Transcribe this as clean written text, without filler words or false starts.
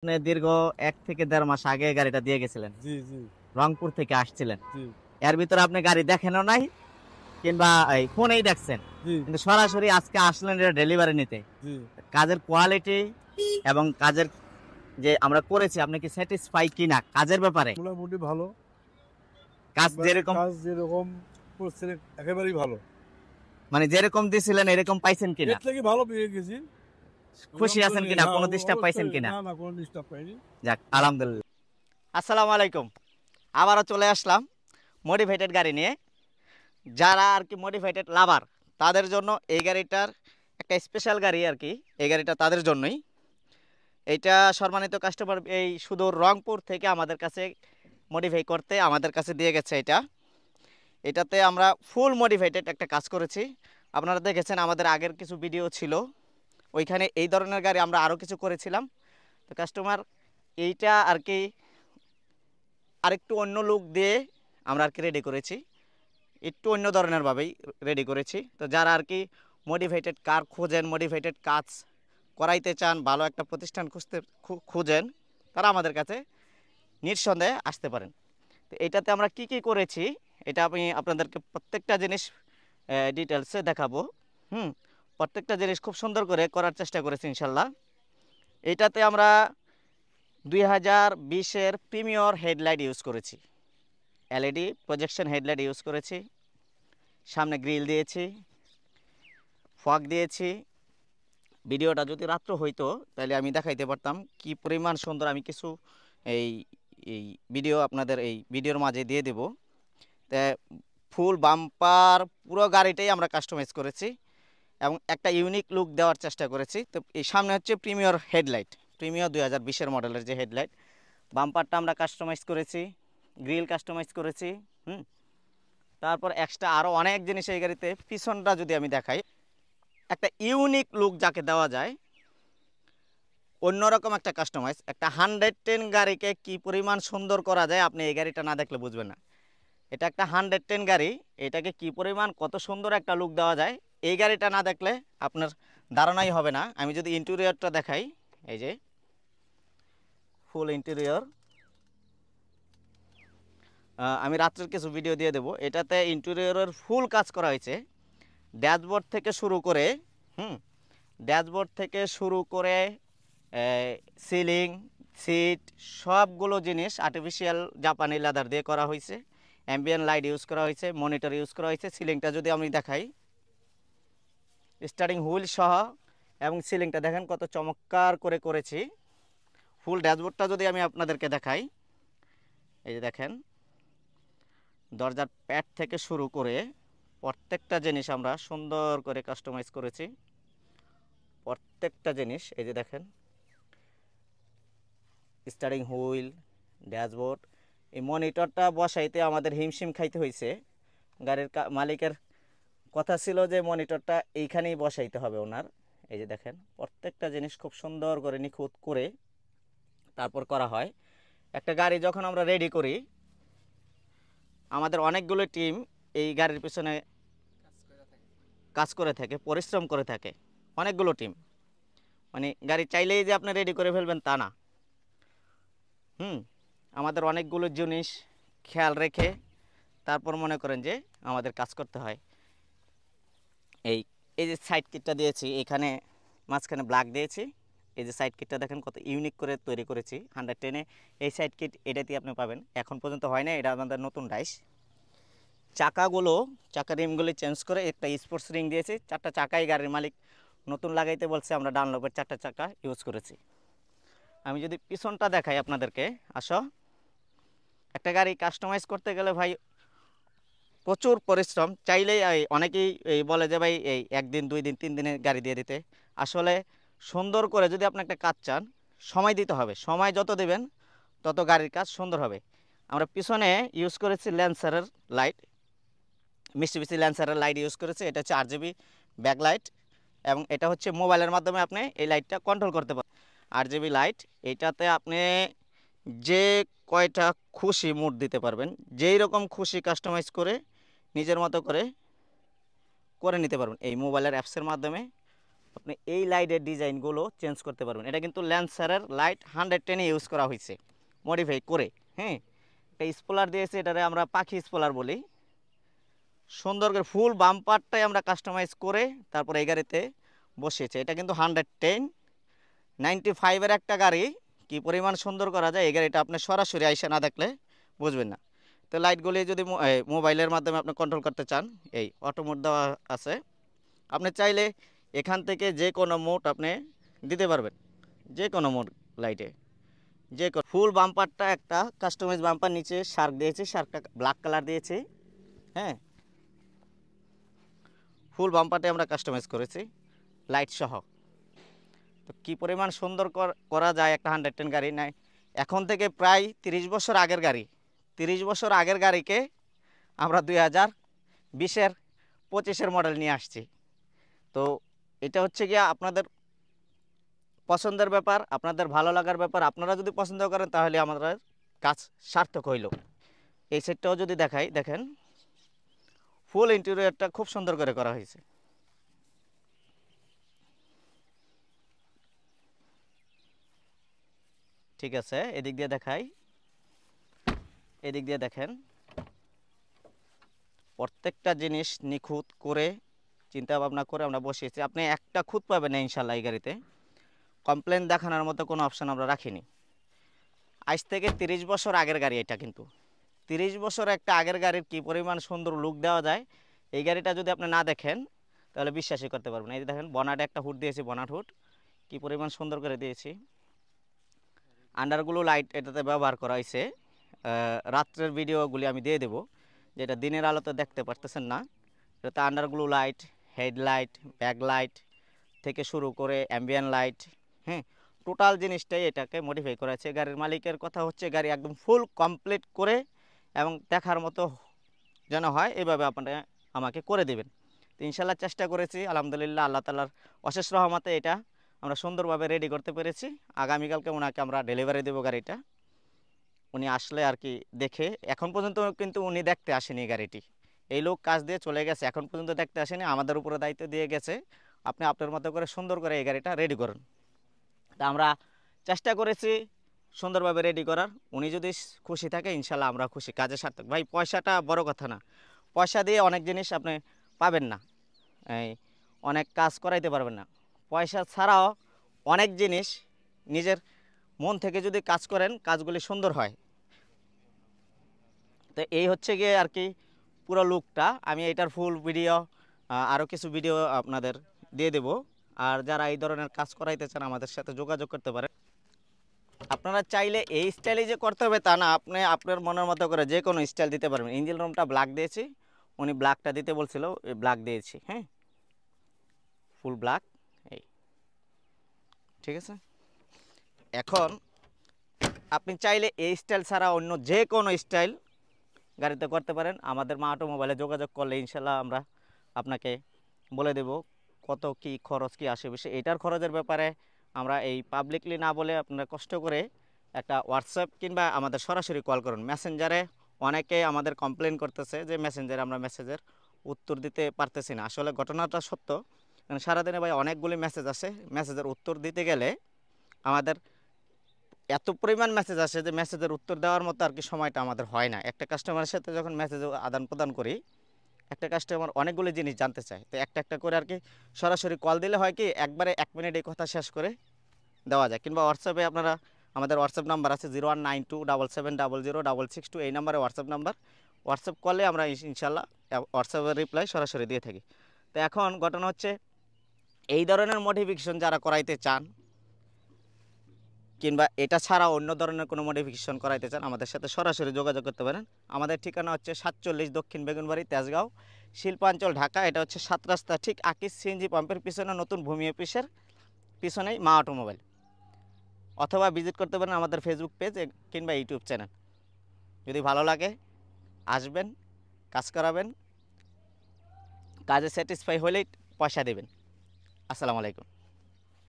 আপনি দীর্ঘ ১ থেকে ১.৫ মাস আগে গাড়িটা দিয়ে গেছিলেন। জি, জি, রংপুর থেকে আসছিলেন। জি, এর ভিতরে আপনি গাড়ি দেখেনও নাই কিংবা এই ফোনেই দেখছেন। জি, কিন্তু সরাসরি আজকে আসলেন এটা ডেলিভারি নিতে। জি। কাজের কোয়ালিটি এবং কাজের যে আমরা করেছি আপনি কি স্যাটিসফাই কিনা কাজের ব্যাপারে? মোটামুটি ভালো। কাজ একবারে যেরকম কাজ যেরকম করছেন একেবারেই ভালো। মানে যেরকম দিছিলেন এরকম পাইছেন কিনা? এর থেকে ভালো পেয়ে গেছি। খুশি আছেন আলহামদুলিল্লাহ, কিনা? হ্যাঁ, কোনো ডিস্টার্ব পাইছেন অবশ্যই। কিনা? না, না কোনো ডিস্টার্ব পাইনি। যাক আলহামদুলিল্লাহ। আসসালামু আলাইকুম। আবারও চলে আসলাম মডিফাইটেড গাড়ি নিয়ে। যারা আরকি মডিফাইটেড লাভার তাদের জন্য এই গাড়িটার একটা স্পেশাল গাড়ি আরকি। এই গাড়িটা তাদের জন্যই। এইটা সম্মানিত কাস্টমার এই সুদূর রংপুর থেকে আমাদের কাছে মডিফাই করতে আমাদের কাছে দিয়ে গেছে এটা। এটাতে আমরা ফুল মডিফাইটেড একটা কাজ করেছি। আপনারা দেখেছেন আমাদের আগের কিছু ভিডিও ছিল। ওইখানে এই ধরনের গাড়ি আমরা আরও কিছু করেছিলাম। তো কাস্টমার এইটা আরকি আরেকটু অন্য লুক দিয়ে আমরা আরকি রেডি করেছি। একটু অন্য ধরনেরভাবেই রেডি করেছি। তো যারা আর কি মডিফাইটেড কার খোঁজেন, মডিফাইটেড কাজ করাইতে চান, ভালো একটা প্রতিষ্ঠান খুঁজেন, তারা আমাদের কাছে নিঃসন্দেহে আসতে পারেন। তো এটাতে আমরা কি কি করেছি এটা আমি আপনাদেরকে প্রত্যেকটা জিনিস ডিটেলসে দেখাবো। হুম, প্রত্যেকটা জিনিস খুব সুন্দর করে করার চেষ্টা করেছি ইনশাল্লাহ। এটাতে আমরা 2020-এর প্রিমিয়র হেডলাইট ইউজ করেছি, এলইডি প্রজেকশন হেডলাইট ইউজ করেছি, সামনে গ্রিল দিয়েছি, ফগ দিয়েছি। ভিডিওটা যদি রাত্র হইতো তাহলে আমি দেখাইতে পারতাম কি পরিমাণ সুন্দর। আমি কিছু এই এই ভিডিও আপনাদের এই ভিডিওর মাঝে দিয়ে দেব। তা ফুল বাম্পার পুরো গাড়িটাই আমরা কাস্টমাইজ করেছি এবং একটা ইউনিক লুক দেওয়ার চেষ্টা করেছি। তো এই সামনে হচ্ছে প্রিমিয়র হেডলাইট, প্রিমিয়র 2020-এর মডেলের যে হেডলাইট। বাম্পারটা আমরা কাস্টমাইজ করেছি, গ্রিল কাস্টমাইজ করেছি। হুম, তারপর এক্সট্রা আরও অনেক জিনিস এই গাড়িতে। পিছনটা যদি আমি দেখাই, একটা ইউনিক লুক যাকে দেওয়া যায়, অন্যরকম একটা কাস্টমাইজ। একটা 110 গাড়িকে কি পরিমাণ সুন্দর করা যায় আপনি এই গাড়িটা না দেখলে বুঝবেন না। এটা একটা 110 গাড়ি, এটাকে কি পরিমাণ কত সুন্দর একটা লুক দেওয়া যায় এই গাড়িটা না দেখলে আপনার ধারণাই হবে না। আমি যদি ইন্টেরিয়রটা দেখাই, এই যে ফুল ইন্টেরিয়র, আমি রাত্রের কিছু ভিডিও দিয়ে দেবো। এটাতে ইন্টেরিয়রের ফুল কাজ করা হয়েছে, ড্যাশবোর্ড থেকে শুরু করে। হুম, ড্যাশবোর্ড থেকে শুরু করে সিলিং, সিট, সবগুলো জিনিস আর্টিফিশিয়াল জাপানি লেদার দিয়ে করা হয়েছে। অ্যাম্বিয়েন্ট লাইট ইউজ করা হয়েছে, মনিটর ইউজ করা হয়েছে। সিলিংটা যদি আমি দেখাই, স্টার্টিং হুইল সহ, এবং সিলিংটা দেখেন কত চমৎকার করে করেছি। ফুল ড্যাশবোর্ডটা যদি আমি আপনাদেরকে দেখাই, এই যে দেখেন দরজার প্যাড থেকে শুরু করে প্রত্যেকটা জিনিস আমরা সুন্দর করে কাস্টমাইজ করেছি। প্রত্যেকটা জিনিস এই যে দেখেন, স্টারিং হুইল, ড্যাশবোর্ড। এই মনিটরটা বসাইতে আমাদের হিমশিম খাইতে হয়েছে। গাড়ির মালিকের কথা ছিল যে মনিটরটা এইখানেই বসাইতে হবে ওনার। এই যে দেখেন প্রত্যেকটা জিনিস খুব সুন্দর করে নিখুঁত করে তারপর করা হয়। একটা গাড়ি যখন আমরা রেডি করি, আমাদের অনেকগুলো টিম এই গাড়ির পিছনে কাজ করে থাকে, পরিশ্রম করে থাকে। অনেকগুলো টিম, মানে গাড়ি চাইলেই যে আপনি রেডি করে ফেলবেন তা না। হুম, আমাদের অনেকগুলো জিনিস খেয়াল রেখে তারপর মনে করেন যে আমাদের কাজ করতে হয়। এই এই যে সাইড কিটটা দিয়েছি, এখানে মাঝখানে ব্ল্যাক দিয়েছি। এই যে সাইড কিটটা দেখেন কত ইউনিক করে তৈরি করেছি। 110-এ এই সাইড কিট এটাতেই আপনি পাবেন, এখন পর্যন্ত হয় না, এটা আমাদের নতুন ডাইস। চাকাগুলো, চাকা রিমগুলি চেঞ্জ করে একটা স্পোর্টস রিং দিয়েছি। 4টা চাকাই গাড়ির মালিক নতুন লাগাইতে বলছে, আমরা ডানলপের 4টা চাকা ইউজ করেছি। আমি যদি পিছনটা দেখাই আপনাদেরকে, আসো। একটা গাড়ি কাস্টমাইজ করতে গেলে ভাই প্রচুর পরিশ্রম। চাইলেই অনেকেই বলে যে ভাই এই 1 দিন 2 দিন 3 দিনের গাড়ি দিয়ে দিতে। আসলে সুন্দর করে যদি আপনি একটা কাজ চান, সময় দিতে হবে। সময় যত দেবেন তত গাড়ির কাজ সুন্দর হবে। আমরা পিছনে ইউজ করেছি ল্যান্সারের লাইট, মিস্টিবিসি ল্যান্সারের লাইট ইউজ করেছি। এটা হচ্ছে আরজিবি ব্যাকলাইট এবং এটা হচ্ছে মোবাইলের মাধ্যমে আপনি এই লাইটটা কন্ট্রোল করতে পারেন। আরজিবি লাইট, এইটাতে আপনি যে কয়টা খুশি মুড দিতে পারবেন, যেই রকম খুশি কাস্টমাইজ করে নিজের মতো করে করে নিতে পারবেন এই মোবাইলের অ্যাপসের মাধ্যমে। আপনি এই লাইটের ডিজাইনগুলো চেঞ্জ করতে পারবেন। এটা কিন্তু ল্যান্সারের লাইট 110 ইউজ করা হয়েছে মডিফাই করে। হ্যাঁ, একটা স্পলার দিয়েছে, এটারে আমরা পাখি স্পলার বলি। সুন্দর করে ফুল বাম্পারটাই আমরা কাস্টমাইজ করে তারপরে এই গাড়িতে বসিয়েছে। এটা কিন্তু 110 95-এর একটা গাড়ি, কি পরিমাণ সুন্দর করা যায় এই গাড়িটা আপনি সরাসরি আইসা না দেখলে বুঝবেন না। তো লাইটগুলি যদি মোবাইলের মাধ্যমে আপনি কন্ট্রোল করতে চান, এই অটো মোড দেওয়া আছে। আপনি চাইলে এখান থেকে যে কোনো মোড আপনি দিতে পারবেন, যে কোনো মোড লাইটে যে ফুল বাম্পারটা একটা কাস্টমাইজ বাম্পার, নিচে শার্ক দিয়েছি, শার্কটা ব্ল্যাক কালার দিয়েছি। হ্যাঁ, ফুল বাম্পারটা আমরা কাস্টমাইজ করেছি লাইট সহ। তো কী পরিমাণ সুন্দর করা যায় একটা 110 গাড়ি নাই, এখন থেকে প্রায় 30 বছর আগের গাড়ি। 30 বছর আগের গাড়িকে আমরা 2020-এর 25-এর মডেল নিয়ে আসছি। তো এটা হচ্ছে গিয়া আপনাদের পছন্দের ব্যাপার, আপনাদের ভালো লাগার ব্যাপার। আপনারা যদি পছন্দ করেন তাহলে আমাদের কাজ সার্থক হইল। এই সেটটাও যদি দেখাই, দেখেন ফুল ইন্টেরিয়রটা খুব সুন্দর করে করা হয়েছে। ঠিক আছে, এদিক দিয়ে দেখাই, এদিক দিয়ে দেখেন প্রত্যেকটা জিনিস নিখুঁত করে চিন্তা ভাবনা করে আমরা বসিয়েছি। আপনি একটা খুঁত পাবেন না ইনশাল্লাহ এই গাড়িতে। কমপ্লেন দেখানোর মতো কোনো অপশান আমরা রাখিনি। আজ থেকে 30 বছর আগের গাড়ি এটা, কিন্তু 30 বছর একটা আগের গাড়ির কী পরিমাণ সুন্দর লুক দেওয়া যায় এই গাড়িটা যদি আপনি না দেখেন তাহলে বিশ্বাসই করতে পারবেন। এই দেখেন বনাটে একটা হুড দিয়েছি, বনাট হুড কী পরিমাণ সুন্দর করে দিয়েছি। আন্ডারগুলো লাইট এটাতে ব্যবহার করা হয়েছে। রাত্রের ভিডিওগুলি আমি দিয়ে দেবো, যেটা দিনের আলোতে দেখতে পারতেছেন না। এটাতে আন্ডারগুলো লাইট, হেডলাইট, ব্যাকলাইট থেকে শুরু করে অ্যাম্বিয়েন্ট লাইট, হ্যাঁ, টোটাল জিনিসটাই এটাকে মডিফাই করা হয়েছে। গাড়ির মালিকের কথা হচ্ছে গাড়ি একদম ফুল কমপ্লিট করে এবং দেখার মতো যেন হয় এভাবে আপনারা আমাকে করে দেবেন। তো ইনশাল্লাহ চেষ্টা করেছি, আলহামদুলিল্লাহ আল্লাহ তাআলার অশেষ রহমতে এটা আমরা সুন্দরভাবে রেডি করতে পেরেছি। আগামীকালকে ওনাকে আমরা ডেলিভারি দেবো গাড়িটা। উনি আসলে আর কি দেখে, এখন পর্যন্ত কিন্তু উনি দেখতে আসেনি গাড়িটি, এই লোক কাজ দিয়ে চলে গেছে, এখন পর্যন্ত দেখতে আসেনি, আমাদের উপরে দায়িত্ব দিয়ে গেছে আপনি আপনার মতো করে সুন্দর করে এই গাড়িটা রেডি করুন। তা আমরা চেষ্টা করেছি সুন্দরভাবে রেডি করার। উনি যদি খুশি থাকে ইনশাল্লাহ আমরা খুশি, কাজে সার্থক। ভাই পয়সাটা বড় কথা না, পয়সা দিয়ে অনেক জিনিস আপনি পাবেন না, এই অনেক কাজ করাইতে পারবেন না। পয়সা ছাড়াও অনেক জিনিস নিজের মন থেকে যদি কাজ করেন কাজগুলি সুন্দর হয়। তো এই হচ্ছে গিয়ে আর কি পুরো লুকটা। আমি এটার ফুল ভিডিও আরও কিছু ভিডিও আপনাদের দিয়ে দেব। আর যারা এই ধরনের কাজ করাইতে চান আমাদের সাথে যোগাযোগ করতে পারেন। আপনারা চাইলে এই স্টাইলে যে করতে হবে তা না, আপনি আপনার মনের মতো করে যে কোনো স্টাইল দিতে পারবেন। ইঞ্জিন রুমটা ব্ল্যাক দিয়েছি, উনি ব্ল্যাকটা দিতে বলছিল, এই ব্ল্যাক দিয়েছি। হ্যাঁ, ফুল ব্ল্যাক, এই ঠিক আছে। এখন আপনি চাইলে এই স্টাইল ছাড়া অন্য যে কোনো স্টাইল গাড়িতে করতে পারেন। আমাদের মা অটোমোবাইলে যোগাযোগ করলে ইনশাল্লাহ আমরা আপনাকে বলে দেব কত কি খরচ কি আসে বেশি। এটার খরচের ব্যাপারে আমরা এই পাবলিকলি না বলে আপনারা কষ্ট করে একটা হোয়াটসঅ্যাপ কিংবা আমাদের সরাসরি কল করুন। মেসেঞ্জারে অনেকে আমাদের কমপ্লেন করতেছে যে মেসেঞ্জারে আমরা মেসেজের উত্তর দিতে পারতেছি না। আসলে ঘটনাটা সত্য, কারণ সারাদিনে ভাই অনেকগুলি মেসেজ আসে, মেসেজের উত্তর দিতে গেলে আমাদের এত পরিমাণ মেসেজ আসে যে মেসেজের উত্তর দেওয়ার মতো আর কি সময়টা আমাদের হয় না। একটা কাস্টমারের সাথে যখন মেসেজ আদান প্রদান করি, একটা কাস্টমার অনেকগুলো জিনিস জানতে চায়, তো একটা একটা করে আর কি সরাসরি কল দিলে হয় কি একবারে 1 মিনিট এই কথা শেষ করে দেওয়া যায়। কিংবা হোয়াটসঅ্যাপে আপনারা, আমাদের হোয়াটসঅ্যাপ নাম্বার আছে 019277006662, এই নাম্বারে হোয়াটসঅ্যাপ নাম্বার। হোয়াটসঅ্যাপ কলে আমরা ইনশাল্লাহ হোয়াটসঅ্যাপের রিপ্লাই সরাসরি দিয়ে থাকি। তো এখন ঘটনা হচ্ছে এই ধরনের মডিফিকেশন যারা করাইতে চান কিংবা এটা ছাড়া অন্য ধরনের কোনো মডিফিকেশন করাইতে চান আমাদের সাথে সরাসরি যোগাযোগ করতে পারেন। আমাদের ঠিকানা হচ্ছে 47 দক্ষিণ বেগুনবাড়ি, তেজগাঁও, শিল্পাঞ্চল, ঢাকা। এটা হচ্ছে 7 রাস্তা ঠিক আকিস সিএনজি পাম্পের পিছনে, নতুন ভূমি অফিসের পিছনেই মা অটোমোবাইল। অথবা ভিজিট করতে পারেন আমাদের ফেসবুক পেজ কিংবা ইউটিউব চ্যানেল। যদি ভালো লাগে আসবেন, কাজ করাবেন, কাজে স্যাটিসফাই হলেই পয়সা দেবেন। আসসালামু আলাইকুম।